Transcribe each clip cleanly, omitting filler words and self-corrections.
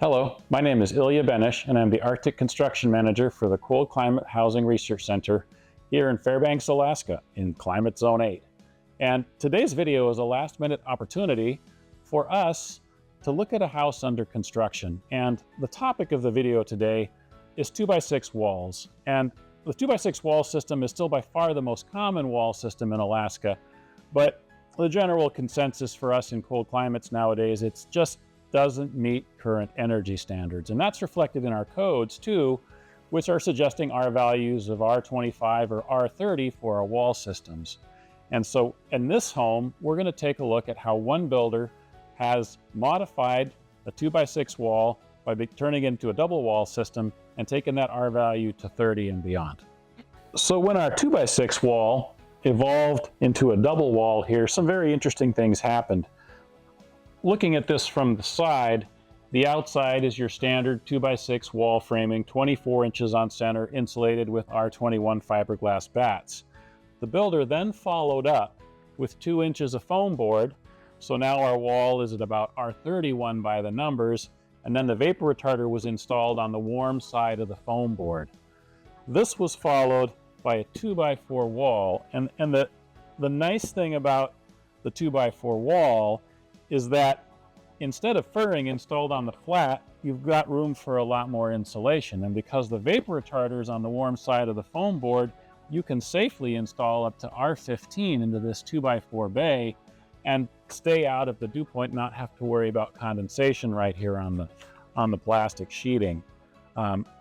Hello, my name is Ilya Benish, and I'm the Arctic Construction Manager for the Cold Climate Housing Research Center here in Fairbanks, Alaska, in Climate Zone 8. And today's video is a last-minute opportunity for us to look at a house under construction. And the topic of the video today is 2x6 walls. And the 2x6 wall system is still by far the most common wall system in Alaska, but the general consensus for us in cold climates nowadays, it's just doesn't meet current energy standards. And that's reflected in our codes too, which are suggesting R values of R25 or R30 for our wall systems. And so in this home, we're going to take a look at how one builder has modified a 2x6 wall by turning it into a double wall system and taking that R value to 30 and beyond. So when our 2x6 wall evolved into a double wall here, some very interesting things happened. Looking at this from the side, the outside is your standard 2x6 wall framing, 24 inches on center, insulated with R21 fiberglass batts. The builder then followed up with 2 inches of foam board, so now our wall is at about R31 by the numbers, and then the vapor retarder was installed on the warm side of the foam board. This was followed by a 2x4 wall, and the nice thing about the 2x4 wall is that instead of furring installed on the flat, you've got room for a lot more insulation. And because the vapor retarder is on the warm side of the foam board, you can safely install up to R15 into this 2x4 bay and stay out of the dew point, not have to worry about condensation right here on the plastic sheeting.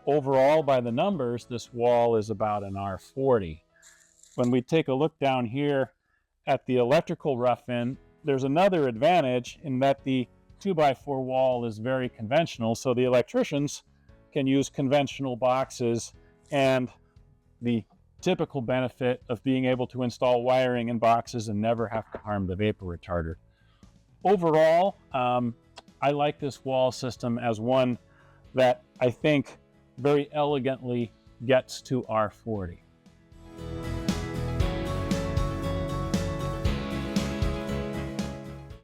Overall, by the numbers, this wall is about an R40. When we take a look down here at the electrical rough-in, there's another advantage in that the 2x4 wall is very conventional, so the electricians can use conventional boxes, and the typical benefit of being able to install wiring in boxes and never have to harm the vapor retarder. Overall, I like this wall system as one that I think very elegantly gets to R40.